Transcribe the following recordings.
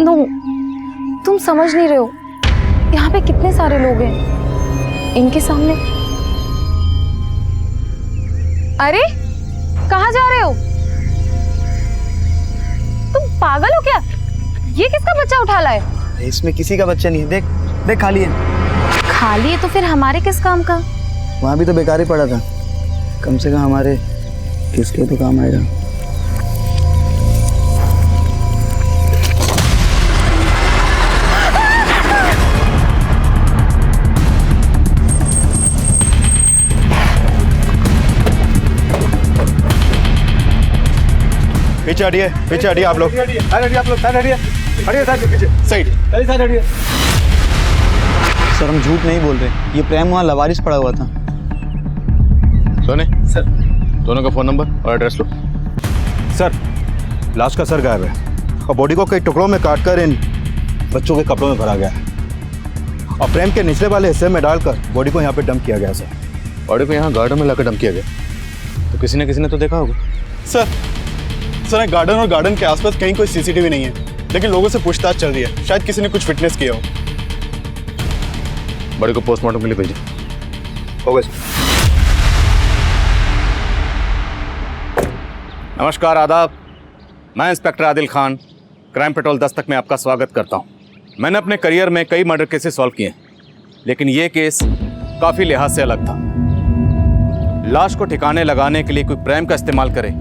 No, तुम समझ नहीं रहे हो, यहाँ पे कितने सारे लोग हैं, इनके सामने। अरे कहाँ जा रहे हो? तुम पागल हो क्या? ये किसका बच्चा उठा लाए? इसमें किसी का बच्चा नहीं है, देख देख खाली है। खाली है तो फिर हमारे किस काम का? वहाँ भी तो बेकार ही पड़ा था, कम से कम हमारे किसके तो काम आएगा। पीछे हटिए आप लोग। सर हम झूठ नहीं बोल रहे, ये प्रेम वहाँ लवारिस पड़ा हुआ था। सोने सर, दोनों का फोन नंबर और एड्रेस लो। सर, लाश का सर गायब है और बॉडी को कई टुकड़ों में काटकर इन बच्चों के कपड़ों में भरा गया है और फ्रेम के निचले वाले हिस्से में डालकर बॉडी को यहाँ पे डंप किया गया। सर बॉडी को यहाँ गार्डन में लाकर डंप किया गया, तो किसी ने तो देखा होगा। सर गार्डन और गार्डन के आसपास कहीं कोई सीसीटीवी नहीं है, लेकिन लोगों से पूछताछ चल रही है, शायद किसी ने कुछ फिटनेस किया हो। बॉडी को पोस्टमार्टम के लिए भेजिए। हो गया सर। नमस्कार, आदाब। मैं inspector Adil Khan, crime petrol Dastak में आपका स्वागत करता हूं। मैंने अपने करियर में कई मर्डर केसेस सॉल्व किए, लेकिन ये केस काफ़ी लिहाज से अलग था। लाश को ठिकाने लगाने के लिए कोई प्रेम का इस्तेमाल करे,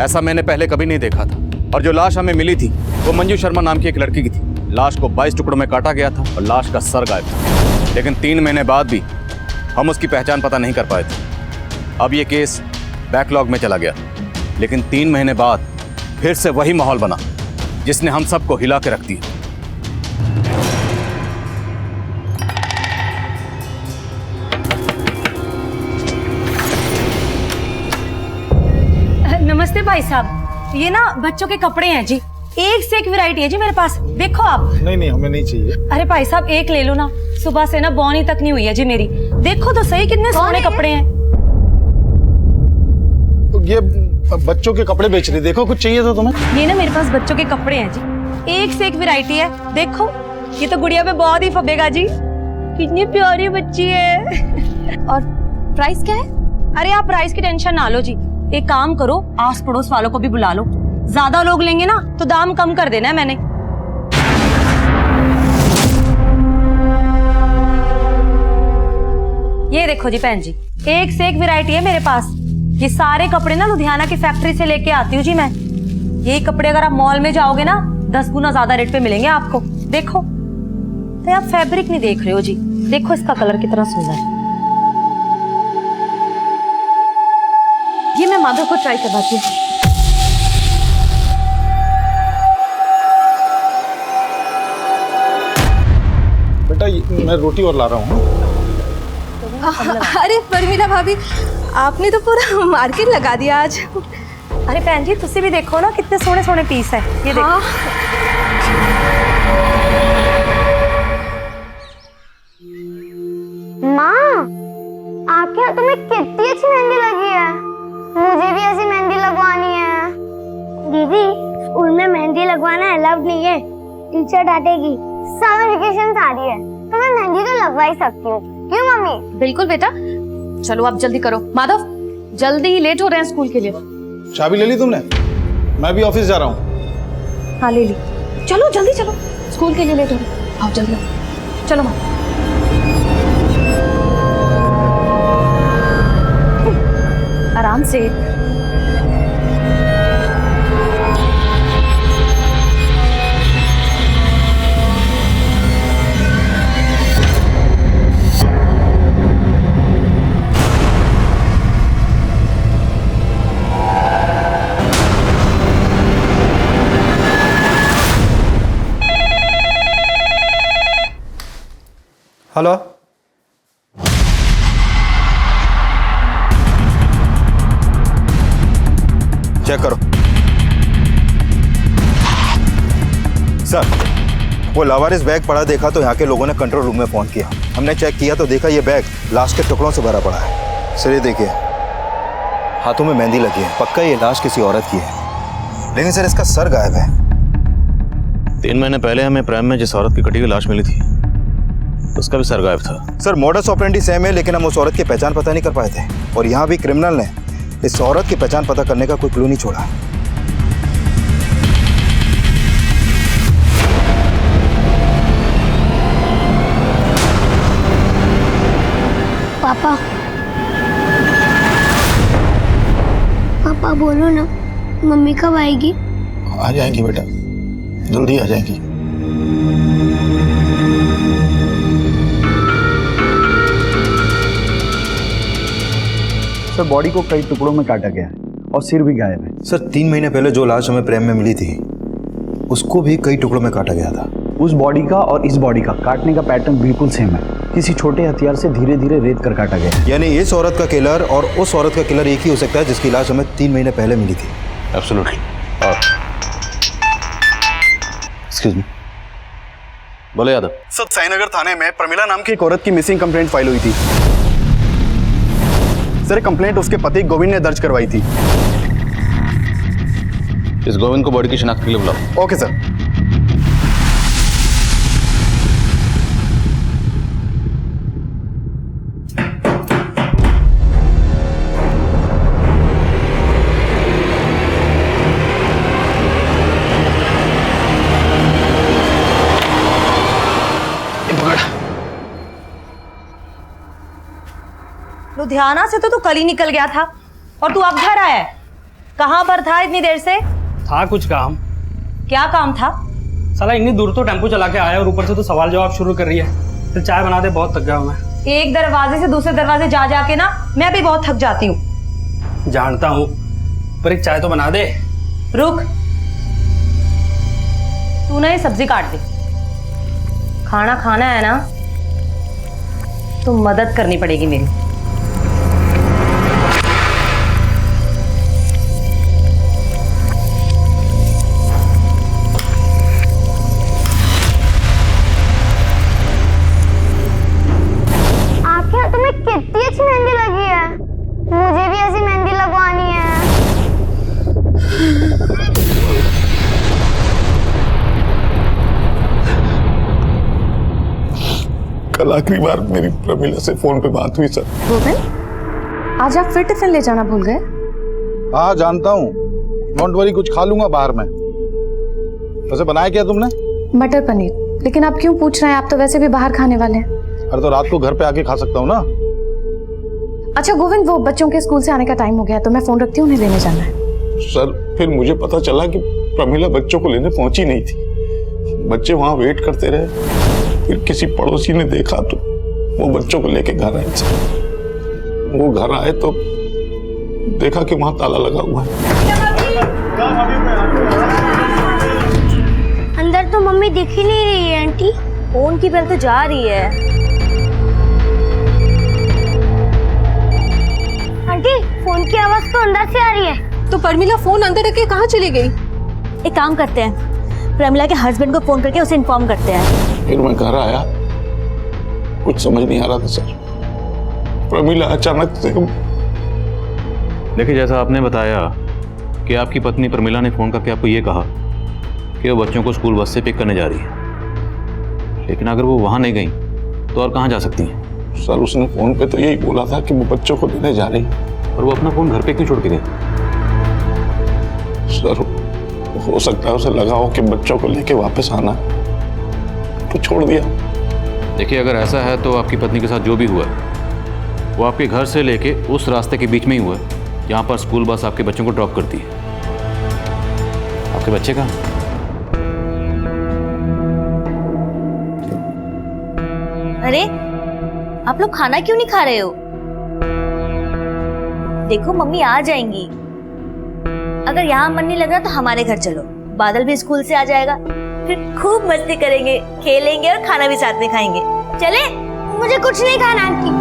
ऐसा मैंने पहले कभी नहीं देखा था। और जो लाश हमें मिली थी वो मंजू शर्मा नाम की एक लड़की की थी। लाश को 22 टुकड़ों में काटा गया था और लाश का सर गायब था, लेकिन 3 महीने बाद भी हम उसकी पहचान पता नहीं कर पाए थे। अब ये केस बैकलॉग में चला गया, लेकिन 3 महीने बाद फिर से वही माहौल बना जिसने हम सबको हिला के रख दिया। नमस्ते भाई साहब, ये ना बच्चों के कपड़े हैं जी, एक से एक वैरायटी है जी मेरे पास, देखो आप। नहीं हमें नहीं चाहिए। अरे भाई साहब एक ले लो ना, सुबह से ना बौनी तक नहीं हुई है जी मेरी, देखो तो सही कितने सोने कपड़े हैं। तो ये बच्चों के कपड़े बेच रही, देखो कुछ चाहिए था तुम्हें? ये ना मेरे पास बच्चों के कपड़े हैं जी, एक से एक वैरायटी है, देखो ये तो गुड़िया पे बहुत ही फबेगा जी, कितनी प्यारी बच्ची है। और प्राइस क्या है? अरे आप प्राइस की टेंशन ना लो जी, एक काम करो आस पड़ोस वालों को भी बुला लो, ज्यादा लोग लेंगे ना तो दाम कम कर देना है मैंने। ये देखो जी बहन जी, एक से एक वैरायटी है मेरे पास। ये सारे कपड़े ना लुधियाना की फैक्ट्री से लेके आती हूँ जी मैं। ये कपड़े अगर आप मॉल में जाओगे ना 10 गुना ज्यादा रेट पे मिलेंगे आपको। देखो तो आप फैब्रिक नहीं देख रहे हो जी, देखो इसका कलर कितना सुंदर है। ये मैं माधव को ट्राई करवाती हूँ। बेटा मैं रोटी और ला रहा हूँ। अरे परमीला भाभी, आपने तो पूरा मार्केट लगा दिया आज। अरे बहन जी तुसी भी देखो ना कितने सोने सोने पीस है, ये देखो। माँ, आखिर तुम्हें कितनी अच्छी मेहंदी लगी है, मुझे भी ऐसी मेहंदी लगवानी है। दीदी स्कूल में मेहंदी लगवाना अलाउड नहीं है, टीचर डांटेगी। समर वेकेशन आ रही है तो मैं मेहंदी तो लगवा ही सकती हूँ, क्यों मम्मी? बिल्कुल बेटा, चलो आप जल्दी करो। माधव जल्दी ही लेट हो रहे हैं स्कूल के लिए। चाबी ले ली तुमने? मैं भी ऑफिस जा रहा हूँ। हाँ ले ली, चलो जल्दी चलो, स्कूल के लिए लेट हो रहे हैं। आओ जल्दी आओ, चलो माँ। आराम से। हेलो, चेक करो। सर, वो लावारिस बैग पड़ा देखा तो यहाँ के लोगों ने कंट्रोल रूम में फोन किया। हमने चेक किया तो देखा ये बैग लाश के टुकड़ों से भरा पड़ा है। सर ये देखिए, हाथों में मेहंदी लगी है, पक्का ये लाश किसी औरत की है, लेकिन सर इसका सर गायब है। 3 महीने पहले हमें प्रेम में जिस औरत की कटी हुई लाश मिली थी उसका भी सर गायब था। सर मॉडस ऑपरेंडी सेम है, लेकिन हम उस औरत की पहचान पता नहीं कर पाए थे। और यहाँ भी क्रिमिनल ने इस औरत की पहचान पता करने का कोई क्लू नहीं छोड़ा। पापा पापा बोलो ना, मम्मी कब आएगी? आ जाएंगी बेटा, जल्दी आ जाएंगी। सर बॉडी को कई टुकड़ों में काटा गया है और सिर भी गायब है। सर 3 महीने पहले जो लाश हमें प्रेम में मिली थी उसको भी कई टुकड़ों में काटा गया था। उस बॉडी का और इस बॉडी का काटने का पैटर्न बिल्कुल सेम है। किसी छोटे हथियार से धीरे धीरे रेत कर काटा गया है। यानी इस औरत का किलर और उस औरत का किलर एक ही हो सकता है जिसकी लाश हमें 3 महीने पहले मिली थी। एब्सोल्युटली। एक्सक्यूज मी, बोले यादव। सर साईनगर थाने में प्रमिला नाम की एक औरत की मिसिंग कंप्लेंट फाइल हुई थी। सर कंप्लेंट उसके पति गोविंद ने दर्ज करवाई थी। इस गोविंद को बॉडी की शिनाख्त के लिए बुलाओ। Okay sir. लुधियाना से तो तू कल ही निकल गया था और तू अब घर आया है। कहाँ पर था इतनी देर से? था कुछ काम। क्या काम था? साला इतनी दूर तो टेम्पो चला के आया और ऊपर से तो सवाल जवाब शुरू कर रही है। फिर चाय बना दे, बहुत थक गया हूं मैं। एक दरवाजे से दूसरे दरवाजे जा जाके ना मैं भी बहुत थक जाती हूँ। जानता हूँ, पर एक चाय तो बना दे। रुक, तू ना ये सब्जी काट दे। खाना खाना है ना तो मदद करनी पड़ेगी मेरी। कितनी अच्छी मेहंदी लगी है, मुझे भी ऐसी मेहंदी लगवानी है। कल आखिरी बार मेरी प्रमिला से फोन पे बात हुई सर। गोविंद, आज आप फिर टिफिन ले जाना भूल गए? हाँ जानता हूँ, डोंट वरी, कुछ खा लूंगा बाहर में। वैसे बनाया क्या तुमने? मटर पनीर। लेकिन आप क्यों पूछ रहे हैं? आप तो वैसे भी बाहर खाने वाले हैं। अरे तो रात को घर पे आके खा सकता हूँ ना। अच्छा गोविंद, वो बच्चों के स्कूल से आने का टाइम हो गया तो मैं फोन रखती हूँ, उन्हें लेने जाना है। सर फिर मुझे पता चला कि प्रमिला बच्चों को लेने पहुंची नहीं थी। बच्चे वहां वेट करते रहे। फिर किसी पड़ोसी ने देखा तो वो बच्चों को लेके घर आए। वो घर आए तो देखा कि वहां ताला लगा हुआ है। अंदर तो मम्मी दिख ही नहीं रही है आंटी। फोन की बेल तो जा रही है। आंटी फोन की आवाज तो अंदर से आ रही है। तो प्रमिला फोन अंदर रख के कहाँ चली गई? एक काम करते हैं, प्रमिला के हस्बैंड को फोन करके उसे इन्फॉर्म करते हैं। फिर मैं घर आया, कुछ समझ नहीं आ रहा था सर। प्रमिला अचानक से। देखिए, जैसा आपने बताया कि आपकी पत्नी प्रमिला ने फोन करके आपको ये कहा कि वो बच्चों को स्कूल बस से पिक करने जा रही है, लेकिन अगर वो वहां नहीं गई तो और कहाँ जा सकती हैं? सर उसने फोन पे तो यही बोला था कि वो बच्चों को लेने जा रही है। और वो अपना फोन घर पे क्यों छोड़ के गई? सर हो सकता है उसे लगा हो कि बच्चों को लेके वापस आना, तो छोड़ दिया। देखिए, अगर ऐसा है तो आपकी पत्नी के साथ जो भी हुआ है वो आपके घर से लेके उस रास्ते के बीच में ही हुआ है जहाँ पर स्कूल बस आपके बच्चों को ड्रॉप करती है। आपके बच्चे कहाँ? अरे आप लोग खाना क्यों नहीं खा रहे हो? देखो मम्मी आ जाएंगी। अगर यहाँ मन नहीं लग रहा तो हमारे घर चलो, बादल भी स्कूल से आ जाएगा, फिर खूब मस्ती करेंगे, खेलेंगे और खाना भी साथ में खाएंगे। चले? मुझे कुछ नहीं खाना आंटी।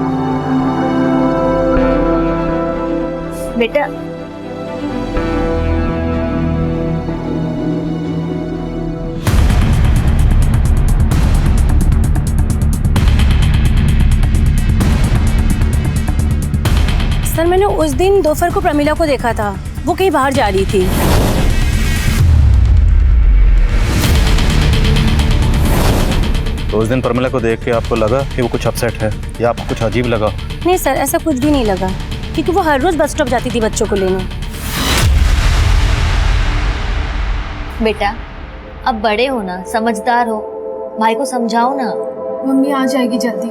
बेटा सर मैंने उस दिन दोपहर को प्रमिला को देखा था, वो कहीं बाहर जा रही थी। तो उस दिन प्रमिला को देख के आपको लगा कि वो कुछ अपसेट है या आपको कुछ अजीब लगा? नहीं सर, ऐसा कुछ भी नहीं लगा, क्योंकि वो हर रोज बस स्टॉप जाती थी बच्चों को लेने। बेटा अब बड़े हो ना, समझदार हो, भाई को समझाओ ना। मम्मी आ जाएगी जल्दी।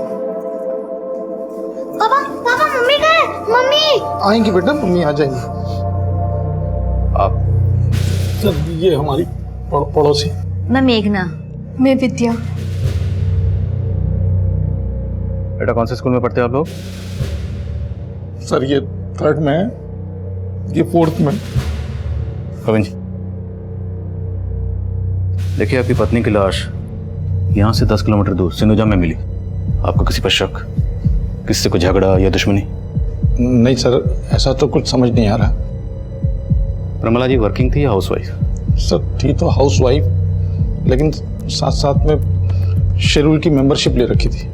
पापा पापा मम्मी कहाँ है? मम्मी आएंगी बेटा, मम्मी आ जाएंगी। आप सर ये हमारी पड़ोसी। मैं मेघना। मैं विद्या। बेटा कौन से स्कूल में पढ़ते हो आप लोग? सर ये 3rd में है, ये 4th में। गोविंद जी, देखिए आपकी पत्नी की लाश यहाँ से 10 किलोमीटर दूर सिंधुजा में मिली। आपको किसी पर शक, किसी से कोई झगड़ा या दुश्मनी? नहीं सर, ऐसा तो कुछ समझ नहीं आ रहा। प्रमिला जी वर्किंग थी या हाउसवाइफ? सर थी तो हाउसवाइफ, लेकिन साथ साथ में शेरूल की मेंबरशिप ले रखी थी।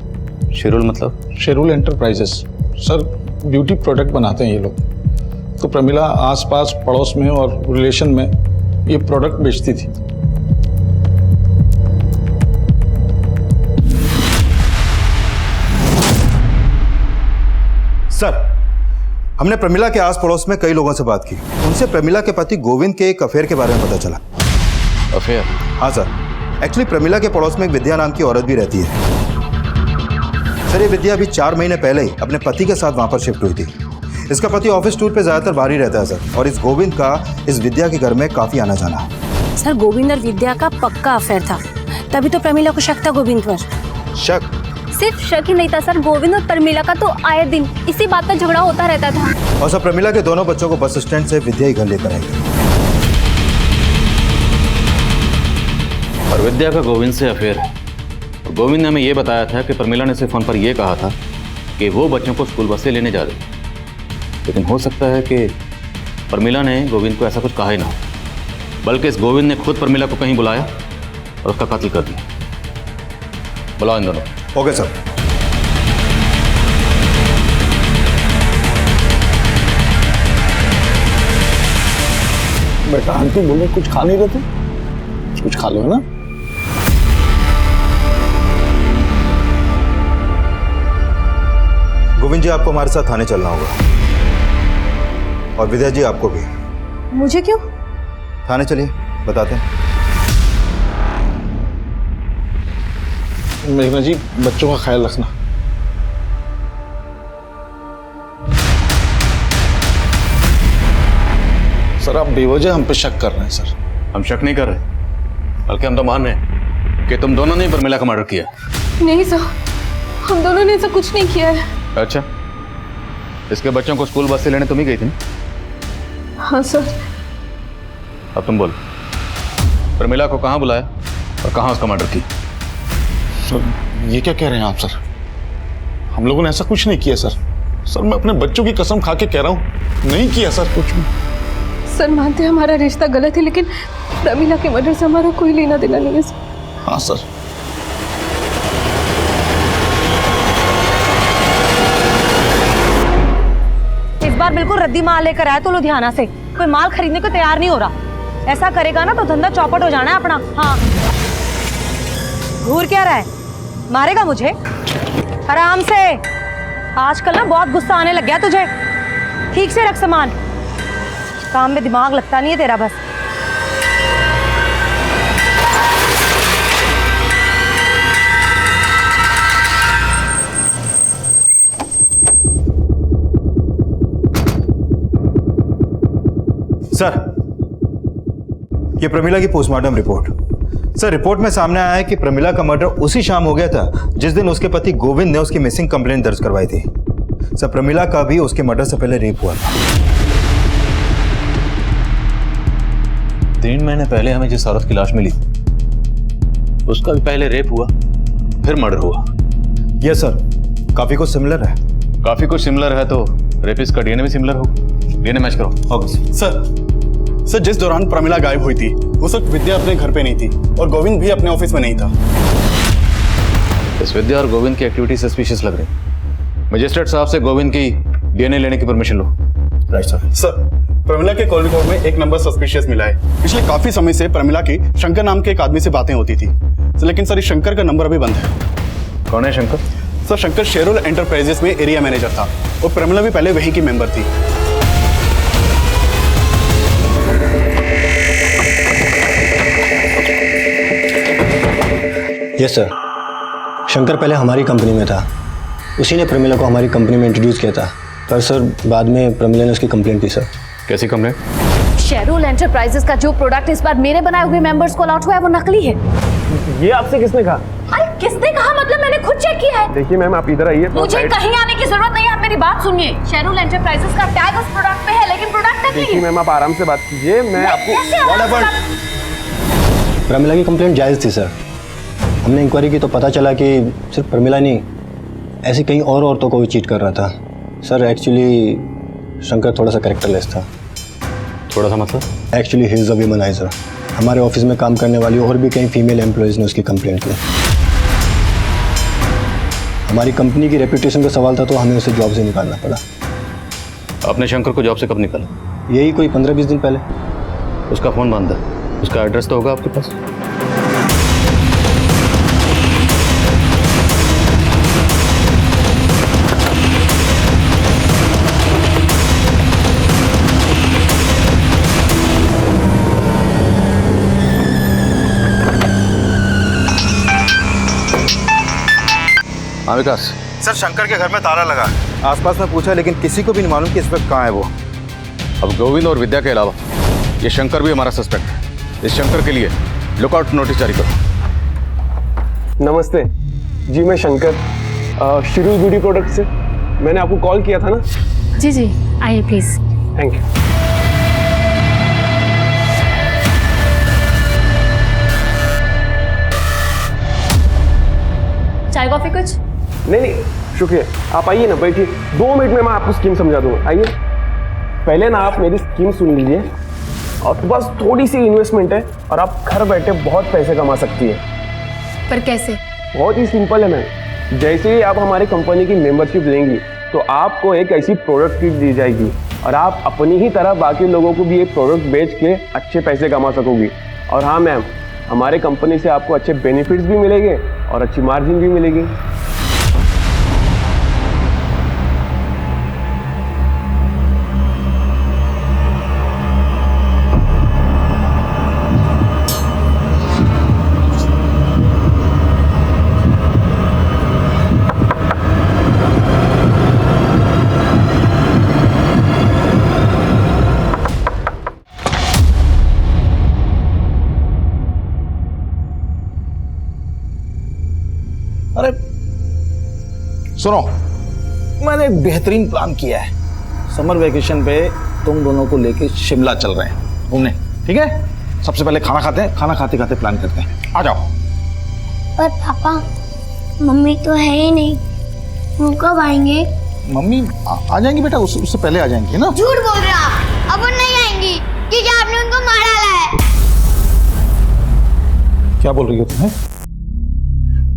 शेरूल मतलब? शेरूल एंटरप्राइजेस। सर ब्यूटी प्रोडक्ट बनाते हैं ये लोग। तो प्रमिला आसपास पड़ोस में और रिलेशन में ये प्रोडक्ट बेचती थी। सर, हमने प्रमिला के आस पड़ोस में कई लोगों से बात की। उनसे प्रमिला के पति गोविंद के एक अफेयर के बारे में पता चला। अफेयर? हाँ सर, एक्चुअली प्रमिला के पड़ोस में एक विद्या नाम की औरत भी रहती है। सर ये विद्या अभी 4 महीने पहले ही अपने पति के साथ वहां पर शिफ्ट हुई थी। इसका पति ऑफिस टूर पे ज्यादातर बाहर ही रहता है सर, और इस गोविंद का इस विद्या के घर में काफी आना जाना है। सर गोविंद और विद्या का पक्का अफेयर था, तभी तो प्रमिला को शक था गोविंद पर। शक? सिर्फ शक ही नहीं था सर, गोविंद और प्रमिला का तो आए दिन इसी बात पर झगड़ा होता रहता था। और सर प्रमिला के दोनों बच्चों को बस स्टैंड से विद्या ही घर लेकर आई। और विद्या का गोविंद से अफेयर है। और गोविंद ने हमें ये बताया था कि प्रमिला ने उसे फोन पर यह कहा था कि वो बच्चों को स्कूल बस से लेने जा रही। लेकिन हो सकता है कि प्रमिला ने गोविंद को ऐसा कुछ कहा ही ना, बल्कि इस गोविंद ने खुद प्रमिला को कहीं बुलाया और उसका कत्ल कर दिया। बुलाओ इन दोनों। Okay sir. बेटा आंटी बोले कुछ खा नहीं रहे थे, कुछ खा लो ना। गोविंद जी आपको हमारे साथ थाने चलना होगा, और विद्या जी आपको भी। मुझे क्यों? थाने चलिए, बताते हैं। मेघना जी बच्चों का ख्याल रखना। सर आप बेवजह हम पे शक कर रहे हैं सर। हम शक नहीं कर रहे, बल्कि हम तो मान रहे हैं कि तुम दोनों ने प्रमिला का मर्डर किया। नहीं सर, हम दोनों ने ऐसा कुछ नहीं किया है। अच्छा, इसके बच्चों को स्कूल बस से लेने तुम ही गई थी ना? हाँ सर। अब तुम बोलो, प्रमिला को कहाँ बुलाया और कहाँ उसका मर्डर किया? सर ये क्या कह रहे हैं आप सर? हम लोगों ने ऐसा कुछ नहीं किया सर। सर मैं अपने बच्चों की कसम खा के कह रहा हूँ, नहीं किया सर कुछ भी। सर मानते हैं हमारा रिश्ता गलत है, लेकिन प्रमिला के मर्डर से हमारा कोई लेना देना नहीं है सर। हाँ सर। इस बार बिल्कुल रद्दी माल लेकर आया तो लुधियाना से, कोई माल खरीदने को तैयार नहीं हो रहा। ऐसा करेगा ना तो धंधा चौपट हो जाना है अपना। हाँ घूर क्या रहा है, मारेगा मुझे? आराम से। आजकल ना बहुत गुस्सा आने लग गया तुझे। ठीक से रख सामान, काम में दिमाग लगता नहीं है तेरा बस। सर ये प्रमिला की पोस्टमार्टम रिपोर्ट। सर रिपोर्ट में सामने आया है कि प्रमिला का मर्डर उसी शाम हो गया था जिस दिन उसके पति गोविंद ने उसकी मिसिंग कंप्लेंट दर्ज करवाई थी। सर प्रमिला का भी उसके मर्डर से पहले रेप हुआ था। 3 महीने पहले हमें जिस औरत की लाश मिली उसका भी पहले रेप हुआ, फिर मर्डर हुआ। यस सर, काफी कुछ सिमिलर है। काफी कुछ सिमिलर है तो रेपिस्ट का डीएनए भी सिमिलर हो। डीएनए मैच करो। ओके सर जिस दौरान प्रमिला गायब हुई थी उस वक्त विद्या अपने घर पे नहीं थी और गोविंद भी अपने ऑफिस में नहीं था। इस विद्या और गोविंद की एक्टिविटी सस्पिशियस लग रही। मजिस्ट्रेट साहब से गोविंद की डीएनए लेने की परमिशन लो। Right sir. सर प्रमिला के कॉल रिकॉर्ड में एक नंबर सस्पिशियस मिला है। पिछले काफी समय से प्रमिला की शंकर नाम के एक आदमी से बातें होती थी। लेकिन सर इस शंकर का नंबर अभी बंद है। कौन है शंकर? सर शंकर शेरोल एंटरप्राइजेस में एरिया मैनेजर था और प्रमिला भी पहले वहीं की मेंबर थी। यस सर, शंकर पहले हमारी कंपनी में था, उसी ने प्रमिला को हमारी कंपनी में इंट्रोड्यूस किया था, पर सर बाद में प्रमिला ने उसकी कंप्लेंट की। सर कैसी कंप्लेंट? शेरोल एंटरप्राइजेस का जो प्रोडक्ट इस बार मेरे बनाए हुए मेंबर्स को अलॉट हुआ है वो नकली है। ये आपसे किसने कहा? अरे किसने कहा मतलब, मैंने खुद चेक किया है। देखिए मैम, आप इधर आइए। मुझे कहीं आने की जरूरत नहीं है, आप मेरी बात सुनिए। शेरोल एंटरप्राइजेस का टैग उस प्रोडक्ट पे है लेकिन प्रोडक्ट नकली है। देखिए मैम, आप आराम से बात कीजिए, मैं आपको प्रमिला की कंप्लेंट जायज़ थी सर। हमने इंक्वायरी की तो पता चला कि सिर्फ प्रमिला नहीं, ऐसी कई और औरतों को भी चीट कर रहा था। सर एक्चुअली शंकर थोड़ा सा कैरेक्टरलेस था। थोड़ा सा मतलब? Actually he is a womaniser. हमारे ऑफिस में काम करने वाली और भी कई फीमेल एम्प्लॉयज़ ने उसकी कंप्लेंट की। हमारी कंपनी की रेपुटेशन का सवाल था तो हमें उसे जॉब से निकालना पड़ा। आपने शंकर को जॉब से कब निकाला? यही कोई 15-20 दिन पहले। उसका फ़ोन बंद है, उसका एड्रेस तो होगा आपके पास? हाँ विकास। सर शंकर के घर में ताला लगा है। आसपास में पूछा लेकिन किसी को भी नहीं मालूम कि इस वक्त कहाँ है वो। अब गोविंद और विद्या के अलावा ये शंकर भी हमारा सस्पेक्ट है। इस शंकर के लिए लुकआउट नोटिस जारी करो। नमस्ते जी, मैं शंकर शिरू ब्यूटी प्रोडक्ट से। मैंने आपको कॉल किया था ना? जी जी, आइए प्लीज। Thank you. चाय कॉफी कुछ? नहीं शुक्रिया, आप आइए ना, बैठिए। 2 मिनट में मैं आपको स्कीम समझा दूंगा। आइए, पहले ना आप मेरी स्कीम सुन लीजिए। और बस थोड़ी सी इन्वेस्टमेंट है और आप घर बैठे बहुत पैसे कमा सकती है। पर कैसे? बहुत ही सिंपल है मैम। जैसे ही आप हमारी कंपनी की मेंबरशिप लेंगी तो आपको एक ऐसी प्रोडक्ट किट दी जाएगी और आप अपनी ही तरह बाकी लोगों को भी ये प्रोडक्ट बेच के अच्छे पैसे कमा सकोगी। और हाँ मैम, हमारे कंपनी से आपको अच्छे बेनिफिट्स भी मिलेंगे और अच्छी मार्जिन भी मिलेगी। अरे सुनो, मैंने एक बेहतरीन प्लान किया है। समर वेकेशन पे तुम दोनों को लेके शिमला चल रहे हैं घूमने, ठीक है? सबसे पहले खाना खाते हैं, खाना खाते खाते प्लान करते हैं। आ जाओ। पर पापा, मम्मी तो है ही नहीं, वो कब आएंगे? मम्मी आ जाएंगी बेटा, उससे पहले आ जाएंगी ना। झूठ बोल रहे हो आप, अब वो नहीं आएंगी क्योंकि आपने उनको मार डाला है। क्या बोल रही हो तुम्हें?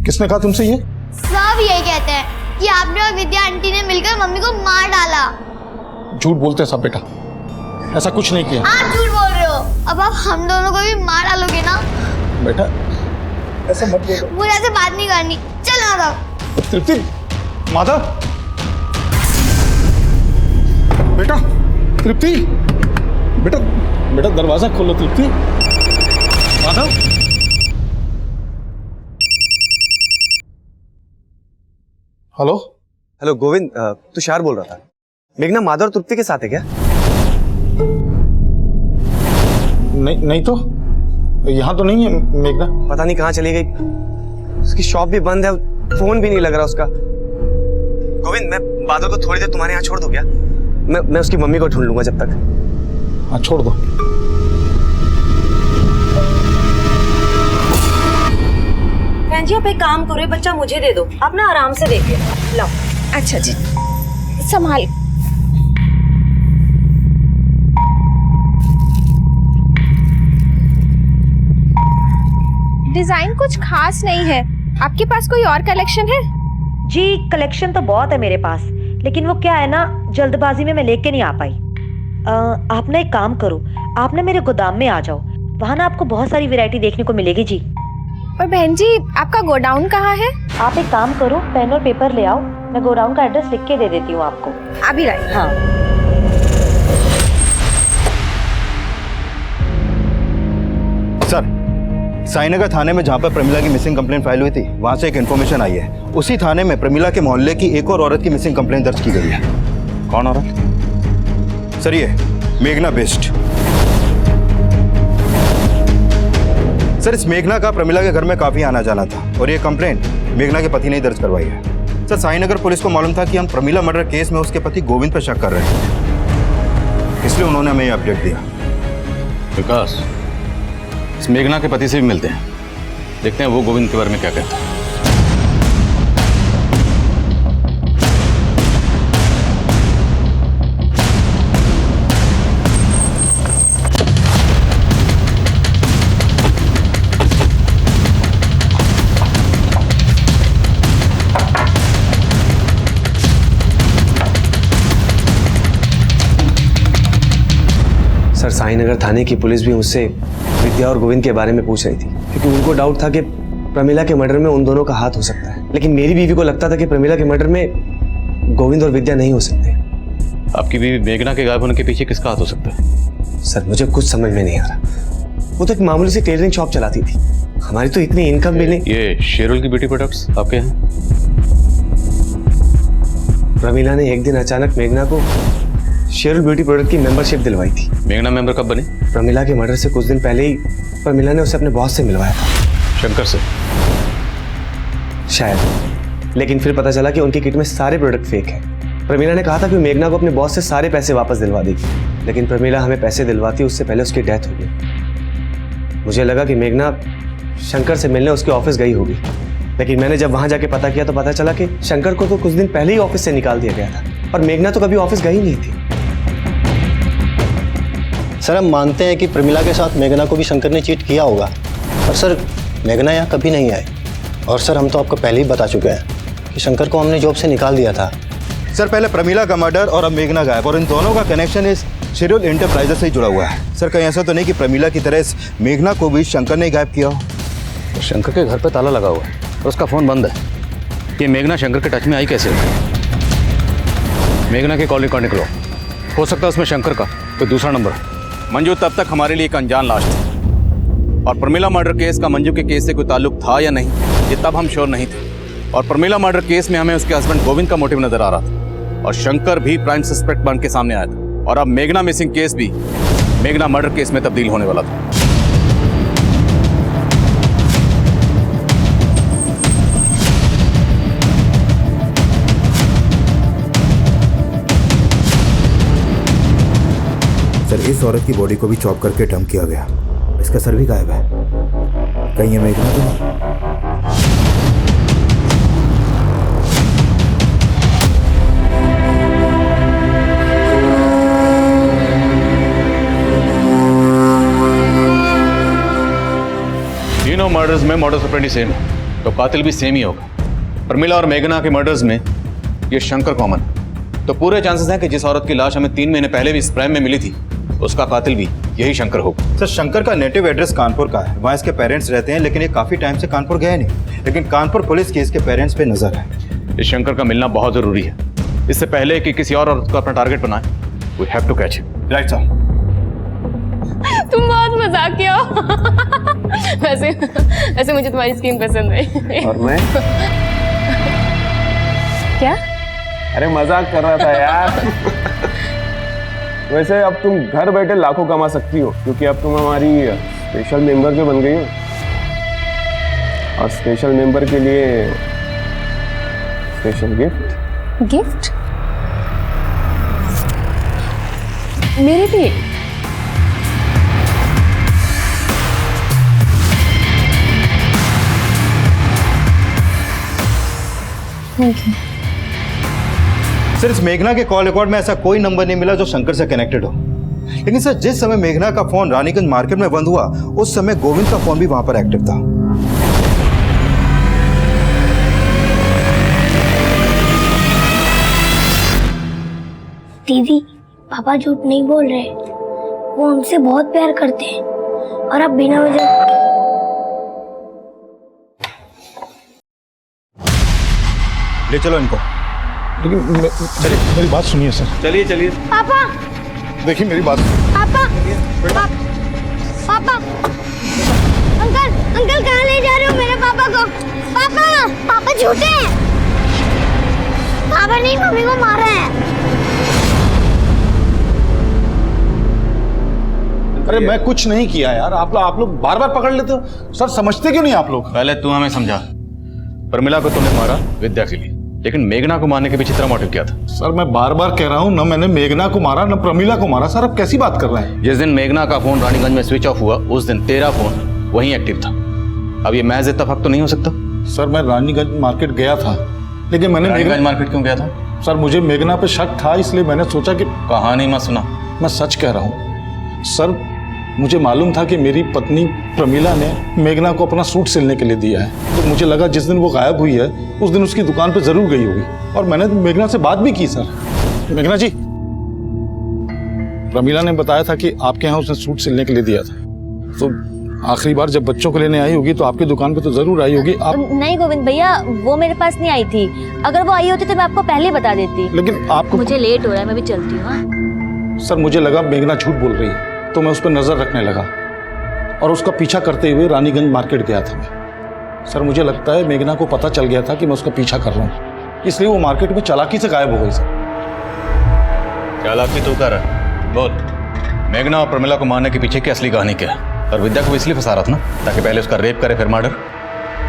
किसने कहा तुमसे ये? सब यही कहते हैं कि आपने और विद्या आंटी ने मिलकर मम्मी को मार डाला। झूठ बोलते हैं सब बेटा, ऐसा कुछ नहीं किया। आप झूठ बोल रहे हो। अब आप हम दोनों को भी मार डालोगे ना? बेटा ऐसा मत बोलो। मुझे ऐसे बात नहीं करनी। चल माधव। तृप्ति, माधव, बेटा तृप्ति, बेटा बेटा दरवाजा खोलो तृप्ति। माधव, हेलो हेलो गोविंद, तुषार बोल रहा था। मेघना माधव और तृप्ति के साथ है क्या? नहीं तो यहाँ तो नहीं है मेघना। पता नहीं कहाँ चली गई। उसकी शॉप भी बंद है, फोन भी नहीं लग रहा उसका। गोविंद, मैं माधव को थोड़ी देर तुम्हारे यहाँ छोड़ दूं क्या? मैं उसकी मम्मी को ढूंढ लूंगा जब तक। हाँ छोड़ दो। बहन जी, आप एक काम करो, ये बच्चा मुझे दे दो, आप ना आराम से देखिए। लो। अच्छा जी, संभाल। डिजाइन कुछ खास नहीं है, आपके पास कोई और कलेक्शन है? जी कलेक्शन तो बहुत है मेरे पास, लेकिन वो क्या है ना, जल्दबाजी में मैं लेके नहीं आ पाई। आप ना एक काम करो, आप ना मेरे गोदाम में आ जाओ, वहाँ ना आपको बहुत सारी वैरायटी देखने को मिलेगी जी। और बहन जी आपका गोडाउन कहाँ है? आप एक काम करो, पेन और पेपर ले आओ, मैं गोडाउन का एड्रेस लिख के दे देती हूँ आपको। अभी लाई। हाँ। सर, साईनगर थाने में जहाँ पर प्रमिला की मिसिंग कंप्लेंट फाइल हुई थी, वहाँ से एक इन्फॉर्मेशन आई है। उसी थाने में प्रमिला के मोहल्ले की एक और औरत की मिसिंग कंप्लेंट दर्ज की गई है। कौन औरत? सर, ये मेघना बेस्ट। सर, इस मेघना का प्रमिला के घर में काफी आना जाना था और ये कंप्लेंट मेघना के पति ने दर्ज करवाई है। सर, साईनगर पुलिस को मालूम था कि हम प्रमिला मर्डर केस में उसके पति गोविंद पर शक कर रहे हैं, इसलिए उन्होंने हमें ये अपडेट दिया। विकास, इस मेघना के पति से भी मिलते हैं, देखते हैं वो गोविंद के बारे में क्या कहता है। सर, साईनगर थाने की पुलिस भी मुझसे विद्या और गोविंद के बारे में पूछ रही थी, क्योंकि उनको डाउट था कि प्रमिला के मर्डर में उन दोनों का हाथ हो सकता है। लेकिन मेरी बीवी को लगता था कि प्रमिला के मर्डर में गोविंद और विद्या नहीं हो सकते। आपकी बीवी मेघना के गायब होने के पीछे किसका हाथ हो सकता है? सर, मुझे कुछ समझ में नहीं आ रहा। वो तो एक मामूली सी टेलरिंग शॉप चलाती थी, हमारी तो इतनी इनकम भी नहीं। ये शेरुल की ब्यूटी प्रोडक्ट्स आपके हैं? प्रमिला ने एक दिन अचानक मेघना को शेरुल ब्यूटी प्रोडक्ट की मेंबरशिप दिलवाई थी। मेघना मेंबर कब बनी? प्रमिला के मर्डर से कुछ दिन पहले ही प्रमिला ने उसे अपने बॉस से मिलवाया था। शंकर से? शायद, लेकिन फिर पता चला कि उनकी किट में सारे प्रोडक्ट फेक है। प्रमिला ने कहा था कि मेघना को अपने बॉस से सारे पैसे वापस दिलवा देगी, लेकिन प्रमिला हमें पैसे दिलवाती उससे पहले उसकी डेथ हो गई। मुझे लगा कि मेघना शंकर से मिलने उसके ऑफिस गई होगी, लेकिन मैंने जब वहां जाके पता किया तो पता चला कि शंकर को तो कुछ दिन पहले ही ऑफिस से निकाल दिया गया था और मेघना तो कभी ऑफिस गई नहीं थी। सर, हम मानते हैं कि प्रमिला के साथ मेघना को भी शंकर ने चीट किया होगा, और सर मेघना यहाँ कभी नहीं आई। और सर, हम तो आपको पहले ही बता चुके हैं कि शंकर को हमने जॉब से निकाल दिया था। सर, पहले प्रमिला का मर्डर और अब मेघना गायब, और इन दोनों का कनेक्शन इस शेरुल एंटरप्राइजेस से ही जुड़ा हुआ है। सर, कहीं ऐसा तो नहीं कि प्रमिला की तरह इस मेघना को भी शंकर ने गायब किया हो? तो शंकर के घर पे ताला लगा हुआ है और उसका फोन बंद है। ये मेघना शंकर के टच में आई कैसे? मेघना की कॉल रिकॉर्डिंग लो, हो सकता है उसमें शंकर का कोई दूसरा नंबर है। मंजू तब तक हमारे लिए एक अनजान लाश थी, और प्रमिला मर्डर केस का मंजू के केस से कोई ताल्लुक था या नहीं, ये तब हम श्योर नहीं थे। और प्रमिला मर्डर केस में हमें उसके हस्बैंड गोविंद का मोटिव नजर आ रहा था, और शंकर भी प्राइम सस्पेक्ट बन के सामने आया था। और अब मेघना मिसिंग केस भी मेघना मर्डर केस में तब्दील होने वाला था। सर, इस औरत की बॉडी को भी चॉप करके डंप किया गया, इसका सर भी गायब है। कहीं ये मेघना तो नहीं? तीनों मर्डर्स में मॉडस ऑपरेंडी सेम है, तो कातिल भी सेम ही होगा। प्रमिला और मेघना के मर्डर्स में ये शंकर कॉमन है, तो पूरे चांसेस हैं कि जिस औरत की लाश हमें 3 महीने पहले भी इस प्राइम में मिली थी, उसका कातिल भी यही शंकर होगा। सर, शंकर का नेटिव एड्रेस कानपुर का है, वहाँ इसके पेरेंट्स रहते हैं, लेकिन ये काफी टाइम से कानपुर गए नहीं। लेकिन कानपुर पुलिस की इसके पेरेंट्स पे नजर है। इस शंकर का मिलना बहुत जरूरी है, इससे पहले कि किसी और औरत को अपना टारगेट बनाए। We have to catch him. Right sir. तुम बहुत मजाकिया हो। वैसे मुझे तुम्हारी स्किन पसंद है। और मैं? क्या? अरे मजाक कर रहा था यार। वैसे अब तुम घर बैठे लाखों कमा सकती हो, क्योंकि अब तुम हमारी स्पेशल मेंबर भी बन गई हो, और स्पेशल मेंबर के लिए स्पेशल गिफ्ट। गिफ्ट? मेरे लिए? Thank you. सर, इस मेघना के कॉल रिकॉर्ड में ऐसा कोई नंबर नहीं मिला जो शंकर से कनेक्टेड हो। लेकिन सर, जिस समय मेघना का फोन रानीगंज मार्केट में बंद हुआ, उस समय गोविंद का फोन भी वहां पर एक्टिव था। दीदी, पापा झूठ नहीं बोल रहे, वो हमसे बहुत प्यार करते हैं, और अब बिना वजह ले चलो इनको। लेकिन मेरी बात सुनिए सर। चलिए चलिए। पापा देखिए मेरी बात। पापा पापा अंकल अंकल कहाँ ले जा रहे हो मेरे पापा को? पापा पापा झूठे हैं। पापा नहीं मम्मी को मारा है। अरे मैं कुछ नहीं किया यार, आप लोग बार बार पकड़ लेते हो सर। समझते क्यों नहीं आप लोग? पहले तू हमें समझा। प्रमिला को तूने मारा विद्या के लिए, लेकिन मेघना को मारने के पीछे तेरा मोटिव क्या था? सर मैं बार बार कह रहा हूँ, न मैंने मेघना को मारा न प्रमिला को मारा। सर आप कैसी बात कर रहे हैं? जिस दिन मेघना का फोन रानीगंज में स्विच ऑफ हुआ उस दिन तेरा फोन वहीं एक्टिव था। अब ये महज इत्तेफाक तो नहीं हो सकता? सर मैं रानीगंज मार्केट गया था, लेकिन मैंने रानीगंज मार्केट क्यों गया था? सर मुझे मेघना पे शक था, इसलिए मैंने सोचा कि कहानी मत सुना। मैं सच कह रहा हूँ सर। मुझे मालूम था कि मेरी पत्नी प्रमिला ने मेघना को अपना सूट सिलने के लिए दिया है, तो मुझे लगा जिस दिन वो गायब हुई है उस दिन उसकी दुकान पे जरूर गई होगी। और मैंने मेघना से बात भी की सर। मेघना जी, प्रमिला ने बताया था कि आपके यहाँ उसने सूट सिलने के लिए दिया था, तो आखिरी बार जब बच्चों को लेने आई होगी तो आपकी दुकान पे तो जरूर आई होगी। आप नहीं गोविंद भैया, वो मेरे पास नहीं आई थी। अगर वो आई होती तो मैं आपको पहले बता देती। लेकिन आपको मुझे लेट हो रहा है, मैं भी चलती हूँ। हाँ? सर मुझे लगा मेघना झूठ बोल रही है, तो मैं उस पर नजर रखने लगा और उसका पीछा करते हुए रानीगंज मार्केट गया था मैं। सर मुझे लगता है मेघना को पता चल गया था कि मैं उसका पीछा कर रहा हूँ, इसलिए वो मार्केट में चालाकी से गायब हो गई। सर चालाकी तू कर बोल, मेघना और प्रमिला को मारने के पीछे की असली कहानी क्या है? और विद्या को इसलिए फंसा रहा था ना ताकि पहले उसका रेप करे फिर मर्डर।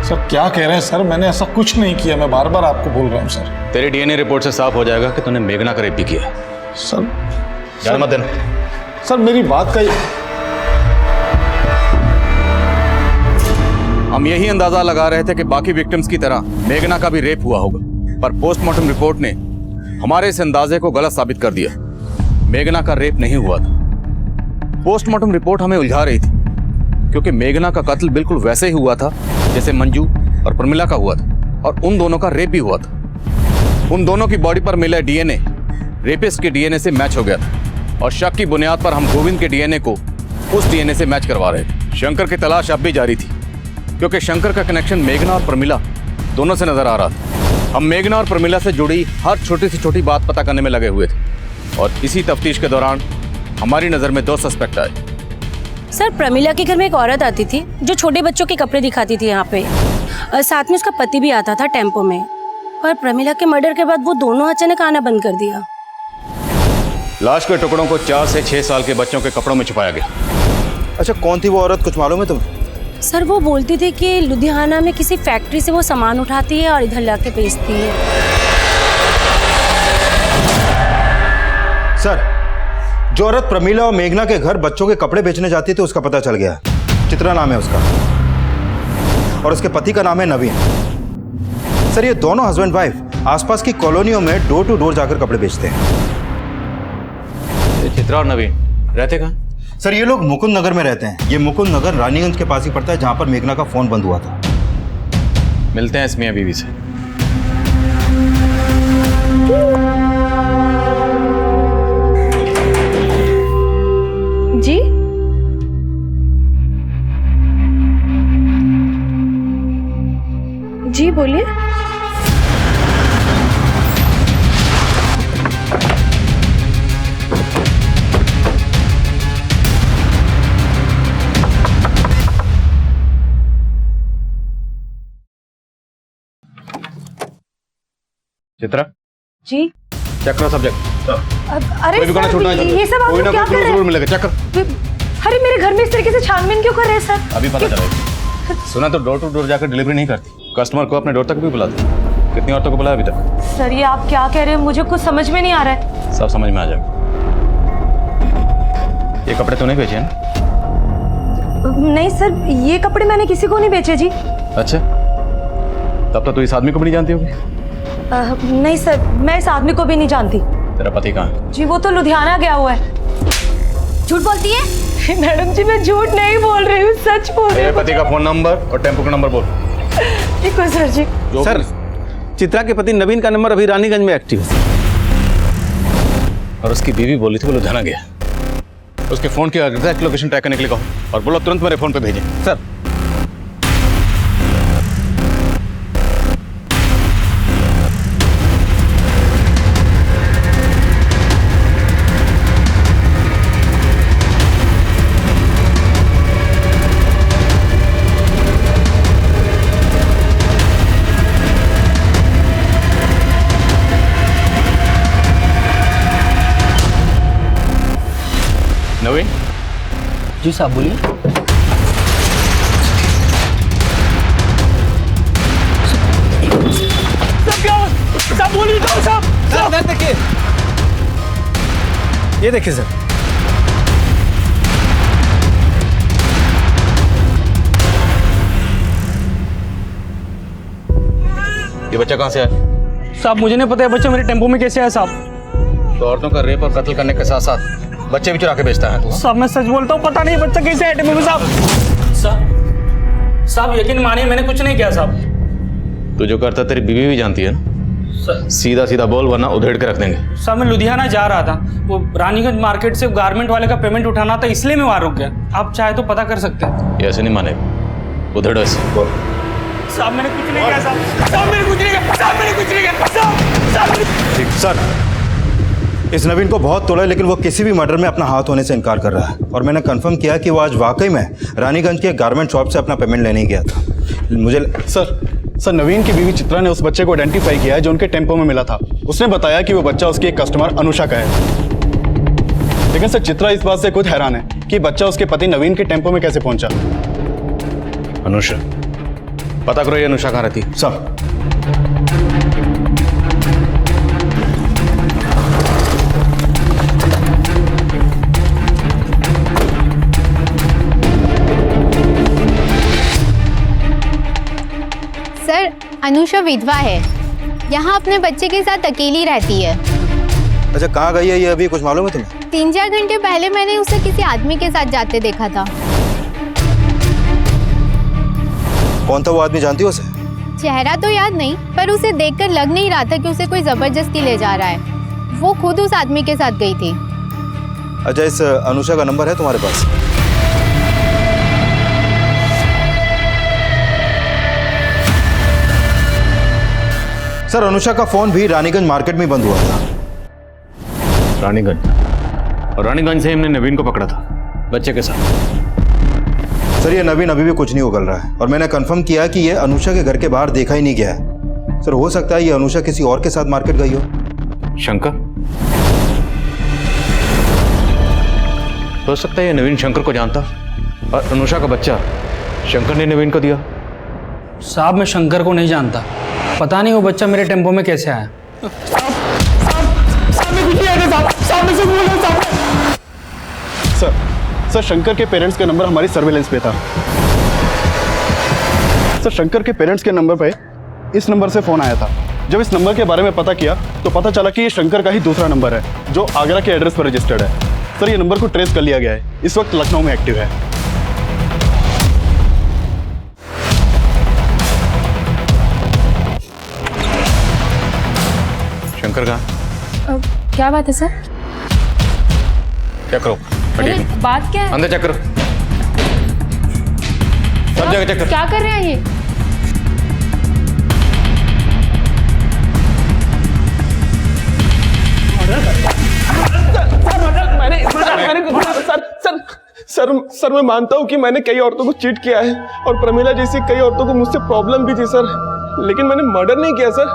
सर क्या कह रहे हैं सर? मैंने ऐसा कुछ नहीं किया, मैं बार बार आपको बोल रहा हूँ सर। तेरी डीएनए रिपोर्ट से साफ हो जाएगा कि तूने मेघना का रेप भी किया है। सर ज्यादा मत देना। सर मेरी बात का हम यही अंदाजा लगा रहे थे कि बाकी विक्टिम्स की तरह मेघना का भी रेप हुआ होगा, पर पोस्टमार्टम रिपोर्ट ने हमारे इस अंदाजे को गलत साबित कर दिया। मेघना का रेप नहीं हुआ था। पोस्टमार्टम रिपोर्ट हमें उलझा रही थी क्योंकि मेघना का कत्ल बिल्कुल वैसे ही हुआ था जैसे मंजू और प्रमिला का हुआ था, और उन दोनों का रेप भी हुआ था। उन दोनों की बॉडी पर मिला डीएनए रेपिस्ट के डीएनए से मैच हो गया था, और शक की बुनियाद पर हम गोविंद के डीएनए को उस डीएनए से मैच करवा रहे थे। शंकर की तलाश अब भी जारी थी क्योंकि शंकर का कनेक्शन मेघना और प्रमिला दोनों से नजर आ रहा था। हम मेघना और प्रमिला से जुड़ी हर छोटी से छोटी बात पता करने में लगे हुए थे, और इसी तफ्तीश के दौरान हमारी नजर में 2 सस्पेक्ट आए। सर प्रमिला के घर में एक औरत आती थी जो छोटे बच्चों के कपड़े दिखाती थी यहाँ पे, और साथ में उसका पति भी आता था टेम्पो में। पर प्रमिला के मर्डर के बाद वो दोनों अचानक आना बंद कर दिया। लाश के टुकड़ों को 4 से 6 साल के बच्चों के कपड़ों में छुपाया गया। अच्छा कौन थी वो औरत, कुछ मालूम है तुम्हें? सर वो बोलती थी कि लुधियाना में किसी फैक्ट्री से वो सामान उठाती है और इधर लाके बेचती है। सर जो औरत प्रमिला और मेघना के घर बच्चों के कपड़े बेचने जाती थी उसका पता चल गया। चित्रा नाम है उसका, और उसके पति का नाम है नवीन। सर ये दोनों हस्बैंड वाइफ आसपास की कॉलोनियों में डोर टू डोर जाकर कपड़े बेचते हैं। चित्रा और नवीन रहते कहाँ? सर ये लोग मुकुंद नगर में रहते हैं। ये मुकुंद नगर रानीगंज के पास ही पड़ता है जहां पर मेघना का फोन बंद हुआ था। मिलते हैं इस मियां बीवी से। जी जी बोलिए। चित्रा जी चेक करो सब्जेक्ट। अरे कोई भी कोना छूटना है ये सब आप कोई ना लोग क्या कोई कर रहे जरूर हैं? मिलेगा। चेक कर, अरे मेरे घर में इस तरीके से छानबीन क्यों कर रहे हैं सर? अभी पता चलेगा। सुना तो डोर टू डोर जाकर डिलीवरी नहीं करती, कस्टमर को अपने डोर तक भी बुलाती। कितनी औरतों को बुलाया अभी तक? सर ये आप क्या कह रहे हैं, मुझे कुछ समझ में नहीं आ रहा है। सब समझ में आ जाएगा। ये कपड़े तो नहीं बेचे हैं ना? नहीं सर ये कपड़े मैंने किसी को नहीं बेचे जी। अच्छा तब तो तू इस आदमी को भी नहीं जानती होगी। नहीं सर मैं इस आदमी को भी नहीं जानती। तेरा पति कहाँ है? जी वो तो लुधियाना गया हुआ है। झूठ बोलती है? मैडम जी मैं झूठ नहीं बोल रही हूँ, सच बोल रही तेरे हूँ। पति का फोन नंबर और टेम्पो का नंबर बोल। ठीक है सर जी। सर चित्रा के पति नवीन का नंबर अभी रानीगंज में एक्टिव है। और उसकी बीवी बोली थी वो लुधियाना गया। उसके फोन की एग्जैक्ट लोकेशन ट्रैक करने के लिए कहो और बोलो तुरंत मेरे फोन पे भेजें। सर जी साहब बोलिए। साहब बोलिए साहब देखिए, ये देखिए सर। ये बच्चा कहाँ से आया? साहब मुझे नहीं पता है बच्चा मेरे टेम्पो में कैसे आया साहब। तो औरतों का रेप और कत्ल करने के साथ साथ बच्चे भी चुरा के बेचता है तू? साहब मैं सच बोलता हूँ, पता नहीं बच्चा कैसे आया टेम्पो में साहब। साहब यकीन मानिए मैंने कुछ नहीं किया साहब। तू जो करता तेरी बीवी भी जानती है ना? सीधा सीधा बोल वरना उधेड़ के रख देंगे। साहब मैं लुधियाना जा रहा था, वो रानीगंज मार्केट से गारमेंट वाले का पेमेंट उठाना था, इसलिए मैं वहां रुक गया। आप चाहे तो पता कर सकते हैं। ये ऐसे नहीं मानेगा, उधेड़ो ऐसे। बोल। साहब मैंने कुछ नहीं किया साहब। साहब मैंने कुछ नहीं किया। साहब मैंने कुछ नहीं किया। साहब ठीक सर, इस नवीन को बहुत तोड़ा लेकिन वो किसी भी मर्डर में अपना हाथ होने से इनकार कर रहा है और मैंने कंफर्म किया कि वो आज वाकई में रानीगंज के गारमेंट शॉप से अपना पेमेंट लेने गया था। मुझे सर नवीन की बीवी चित्रा ने उस बच्चे को आइडेंटिफाई किया है जो उनके टेम्पो में मिला था। उसने बताया कि वो बच्चा उसकी एक कस्टमर अनुषा का है। लेकिन सर चित्रा इस बात से खुद हैरान है कि बच्चा उसके पति नवीन के टेम्पो में कैसे पहुंचा। अनुषा, पता करो ये अनुषा कहाँ रहती? सब सर अनुषा विधवा है, यहाँ अपने बच्चे के साथ अकेली रहती है। अच्छा कहाँ गई है ये, अभी कुछ मालूम है तुम्हें? 3-4 घंटे पहले मैंने उसे किसी आदमी के साथ जाते देखा था। कौन था वो आदमी, जानती हो उसे? चेहरा तो याद नहीं, पर उसे देखकर लग नहीं रहा था कि उसे कोई जबरदस्ती ले जा रहा है। वो खुद उस आदमी के साथ गई थी। अच्छा इस अनुषा का नंबर है तुम्हारे पास? सर अनुषा का फोन भी रानीगंज मार्केट में बंद हुआ था। रानीगंज? और रानीगंज से हमने नवीन को पकड़ा था बच्चे के साथ। सर ये नवीन अभी भी कुछ नहीं उगल रहा है और मैंने कंफर्म किया कि ये अनुषा के घर के बाहर देखा ही नहीं गया है। सर हो सकता है ये अनुषा किसी और के साथ मार्केट गई हो। शंकर? हो सकता है ये नवीन शंकर को जानता और अनुषा का बच्चा शंकर ने नवीन को दिया। साहब मैं शंकर को नहीं जानता, पता नहीं वो बच्चा मेरे टेम्पो में कैसे आया। सर शंकर के पेरेंट्स का नंबर हमारी सर्वेलेंस पे था। सर शंकर के पेरेंट्स के नंबर पे इस नंबर से फोन आया था। जब इस नंबर के बारे में पता किया तो पता चला कि ये शंकर का ही दूसरा नंबर है जो आगरा के एड्रेस पर रजिस्टर्ड है। सर ये नंबर को ट्रेस कर लिया गया है, इस वक्त लखनऊ में एक्टिव है। शंकर कहाँ? क्या बात है सर? क्या करो? अरे बात क्या है? अंदर चेक करो, सब जगह चेक करो। क्या कर रहे हैं ये? सर मैं मानता हूँ कि मैंने कई औरतों को चीट किया है और प्रमिला जैसी कई औरतों को मुझसे प्रॉब्लम भी थी सर, लेकिन मैंने मर्डर नहीं किया सर।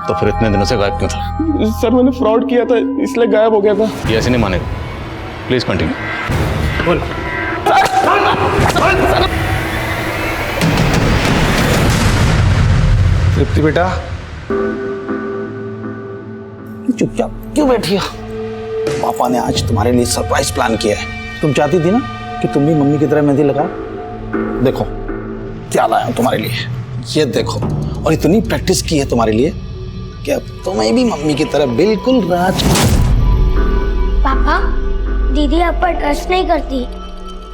तो फिर इतने दिनों से गायब क्यों था? सर मैंने फ्रॉड किया था इसलिए गायब हो गया था। ये ऐसे नहीं मानेगा, प्लीज कंटिन्यू। बोल। तृप्ति बेटा चुपचाप क्यों बैठी हो? पापा ने आज तुम्हारे लिए सरप्राइज प्लान किया है। तुम चाहती थी ना कि तुम भी मम्मी की तरह मेहंदी लगाओ। देखो क्या लाया हूं तुम्हारे लिए, ये देखो। और इतनी प्रैक्टिस की है तुम्हारे लिए कि अब तुम्हें भी मम्मी की तरह बिल्कुल राज। पापा दीदी आप पर ट्रस्ट नहीं करती,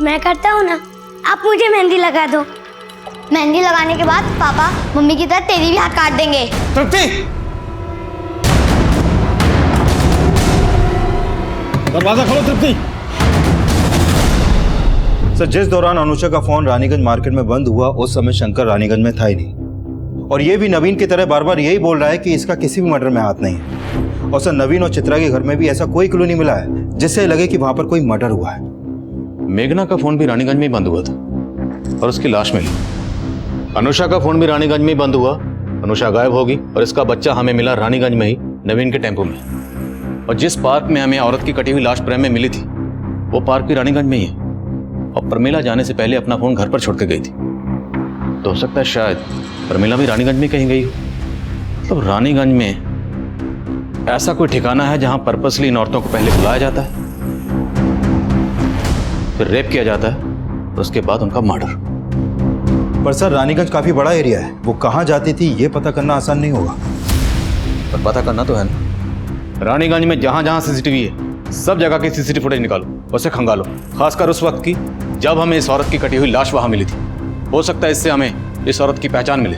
मैं करता हूँ ना। आप मुझे मेहंदी लगा दो। मेहंदी लगाने के बाद पापा मम्मी की तरह तेरी भी हाथ काट देंगे। तृप्ति, दरवाजा खोलो तृप्ति। सर जिस दौरान अनुषा का फोन रानीगंज मार्केट में बंद हुआ उस समय शंकर रानीगंज में था ही नहीं और ये भी नवीन की तरह बार बार यही बोल रहा है कि इसका किसी भी मर्डर में हाथ नहीं है। और सर नवीन और चित्रा के घर में भी ऐसा कोई क्लू नहीं मिला है जिससे लगे कि वहां पर कोई मर्डर हुआ है। मेघना का फोन भी रानीगंज में ही बंद हुआ था और उसकी लाश मिली। अनुषा का फोन भी रानीगंज में ही बंद हुआ, अनुषा गायब होगी और इसका बच्चा हमें मिला रानीगंज में ही नवीन के टेम्पो में। और जिस पार्क में हमें औरत की कटी हुई लाश प्रेम में मिली थी वो पार्क भी रानीगंज में ही है। और प्रमिला जाने से पहले अपना फोन घर पर छोड़ के गई थी। तो हो सकता है शायद प्रमिला भी रानीगंज में कहीं गई हो। तो रानीगंज में ऐसा कोई ठिकाना है जहां पर्पसली इन औरतों को पहले बुलाया जाता है, फिर रेप किया जाता है, उसके बाद उनका मर्डर। पर सर रानीगंज काफी बड़ा एरिया है, वो कहाँ जाती थी ये पता करना आसान नहीं होगा। पर पता करना तो है ना। रानीगंज में जहां जहां सीसीटीवी है सब जगह की सीसीटीवी फुटेज निकालो, उसे खंगालो, खासकर उस वक्त की जब हमें इस औरत की कटी हुई लाश वहां मिली थी। हो सकता है इससे हमें इस औरत की पहचान मिले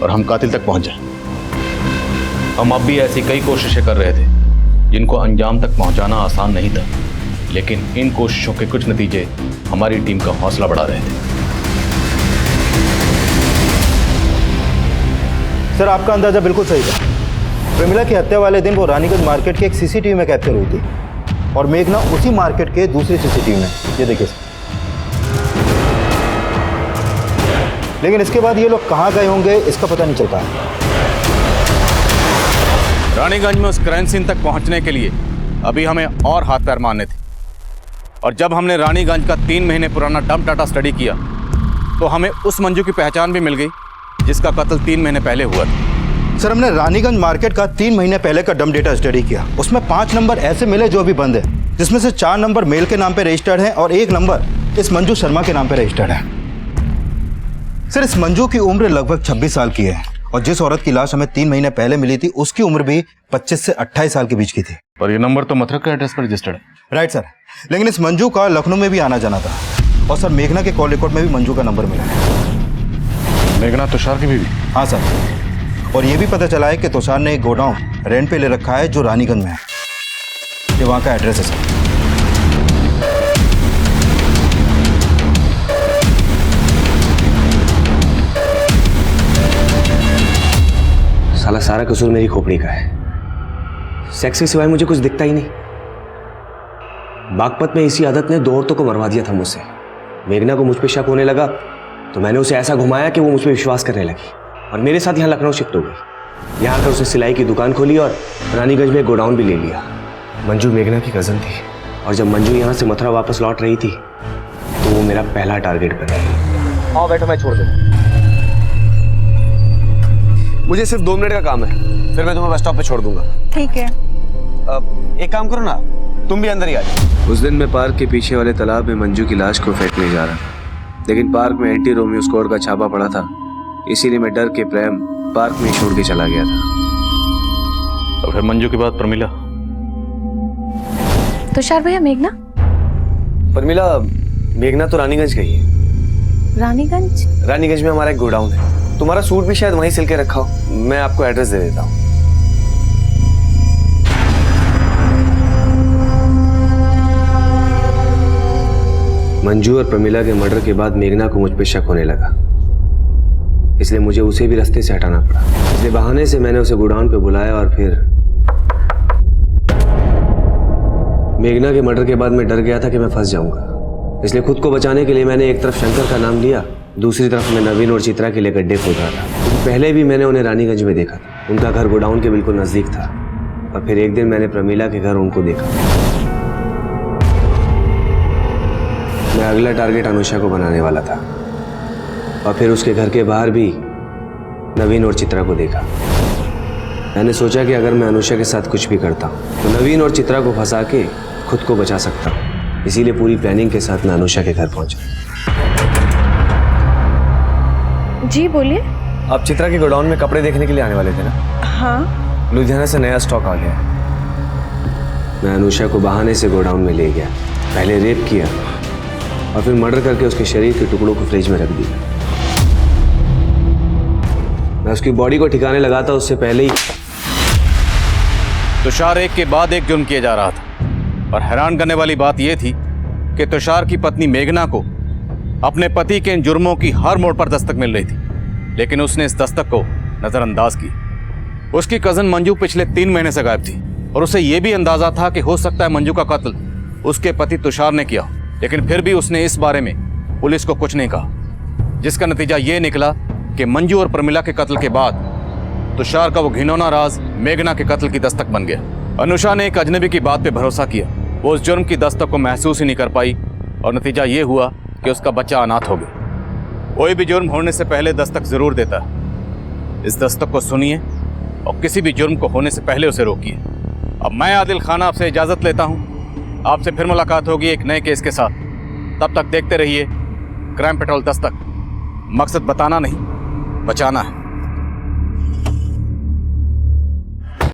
और हम कातिल तक पहुंच जाएं। हम अब भी ऐसी कई कोशिशें कर रहे थे जिनको अंजाम तक पहुंचाना आसान नहीं था, लेकिन इन कोशिशों के कुछ नतीजे हमारी टीम का हौसला बढ़ा रहे थे। सर आपका अंदाजा बिल्कुल सही था। प्रमिला की हत्या वाले दिन वो रानीगंज मार्केट के एक सीसीटीवी में कैप्चर हुई थी और मेघना उसी मार्केट के दूसरे सीसीटीवी में। ये देखिए सर। लेकिन इसके बाद ये लोग कहाँ गए होंगे इसका पता नहीं चल पाया। रानीगंज में उस क्राइम सीन तक पहुंचने के लिए अभी हमें और हाथ पैर मारने थे, और जब हमने रानीगंज का 3 महीने पुराना डंप डाटा स्टडी किया तो हमें उस मंजू की पहचान भी मिल गई जिसका कत्ल 3 महीने पहले हुआ था। सर हमने रानीगंज मार्केट का 3 महीने पहले का डंप डेटा स्टडी किया। उसमें 5 नंबर ऐसे मिले जो अभी बंद है, जिसमें से 4 नंबर मेल के नाम पे रजिस्टर्ड है और 1 नंबर इस मंजू शर्मा के नाम पे रजिस्टर्ड है। सर इस मंजू की उम्र लगभग 26 साल की है और जिस औरत की लाश हमें 3 महीने पहले मिली थी उसकी उम्र भी 25 से 28 साल के बीच की थी। और ये नंबर तो मथुरा के एड्रेस पर रजिस्टर्ड है। राइट सर, लेकिन इस मंजू का लखनऊ में भी आना जाना था और सर मेघना के कॉल रिकॉर्ड में भी मंजू का नंबर मिला है। मेघना तुषार की बीवी? हाँ सर, और ये भी पता चला है कि तुषार ने एक गोडाउन रेंट पे ले रखा है जो रानीगंज में है। ये वहाँ का एड्रेस है सर। साला सारा कसूर मेरी खोपड़ी का है। सेक्स के सिवाय मुझे कुछ दिखता ही नहीं। बागपत में इसी आदत ने 2 औरतों को मरवा दिया था मुझसे। मेघना को मुझ पे शक होने लगा तो मैंने उसे ऐसा घुमाया कि वो मुझ पे विश्वास करने लगी और मेरे साथ यहाँ लखनऊ शिफ्ट हो गई। यहाँ आकर उसने सिलाई की दुकान खोली और रानीगंज में गोडाउन भी ले लिया। मंजू मेघना की कज़न थी और जब मंजू यहाँ से मथुरा वापस लौट रही थी तो वो मेरा पहला टारगेट बना। आओ बैठो, मैं छोड़ दूँ। मुझे सिर्फ 2 मिनट का काम है, फिर मैं तुम्हें बस स्टॉप पे छोड़ दूंगा। ठीक है। एक काम करो ना, तुम भी अंदर ही आ जाओ। उस दिन मैं पार्क के पीछे वाले तालाब में मंजू की लाश को फेंकने जा रहा, लेकिन पार्क में एंटी रोमियो स्क्वाड का छापा पड़ा था, इसीलिए मैं डर के प्रेम पार्क में छोड़ के चला गया था। और फिर मंजू के बाद प्रमिला? तुषार भैया मेघना? प्रमिला, मेघना तो रानीगंज गई है। रानीगंज? रानीगंज में हमारा एक गोडाउन है, तुम्हारा सूट भी शायद वहीं सिल के रखा हो। मैं आपको एड्रेस दे देता हूँ। मंजू और प्रमिला के मर्डर के बाद मेघना को मुझ पे शक होने लगा, इसलिए मुझे उसे भी रास्ते से हटाना पड़ा। इसलिए बहाने से मैंने उसे गोडाउन पे बुलाया और फिर मेघना के मर्डर के बाद मैं डर गया था कि मैं फंस जाऊंगा, इसलिए खुद को बचाने के लिए मैंने एक तरफ शंकर का नाम लिया, दूसरी तरफ मैं नवीन और चित्रा के लिए गड्ढे खोद रहा था, क्योंकि पहले भी मैंने उन्हें रानीगंज में देखा था। उनका घर गोडाउन के बिल्कुल नज़दीक था और फिर एक दिन मैंने प्रमिला के घर उनको देखा। मैं अगला टारगेट अनुषा को बनाने वाला था और फिर उसके घर के बाहर भी नवीन और चित्रा को देखा। मैंने सोचा कि अगर मैं अनुषा के साथ कुछ भी करता हूँ तो नवीन और चित्रा को फंसा के खुद को बचा सकता हूँ, इसीलिए पूरी प्लानिंग के साथ मैं अनुषा के घर पहुंचा। जी बोलिए। आप चित्रा के गोडाउन में कपड़े देखने के लिए आने वाले थे ना? हाँ। लुधियाना से नया स्टॉक आ गया है। मैं अनुषा को बहाने से गोडाउन में ले गया, पहले रेप किया और फिर मर्डर करके उसके शरीर के टुकड़ों को फ्रिज में रख दिया। मैं उसकी बॉडी को ठिकाने लगाता उससे पहले ही तुषार एक के बाद एक जुर्म किए जा रहा था और हैरान करने वाली बात यह थी कि तुषार की पत्नी मेघना को अपने पति के इन जुर्मों की हर मोड़ पर दस्तक मिल रही थी, लेकिन उसने इस दस्तक को नजरअंदाज किया। उसकी कजन मंजू पिछले 3 महीने से गायब थी और उसे यह भी अंदाजा था कि हो सकता है मंजू का कत्ल उसके पति तुषार ने किया, लेकिन फिर भी उसने इस बारे में पुलिस को कुछ नहीं कहा, जिसका नतीजा ये निकला कि मंजू और प्रमिला के कत्ल के बाद तुषार का वो घिनौना राज मेघना के कत्ल की दस्तक बन गया। अनुषा ने एक अजनबी की बात पे भरोसा किया, वो उस जुर्म की दस्तक को महसूस ही नहीं कर पाई और नतीजा ये हुआ कि उसका बच्चा अनाथ हो गया। कोई भी जुर्म होने से पहले दस्तक जरूर देता है। इस दस्तक को सुनिए और किसी भी जुर्म को होने से पहले उसे रोकिए। अब मैं आदिल खान आपसे इजाजत लेता हूँ। आपसे फिर मुलाकात होगी एक नए केस के साथ। तब तक देखते रहिए क्राइम पेट्रोल दस्तक। मकसद बताना नहीं, बचाना है।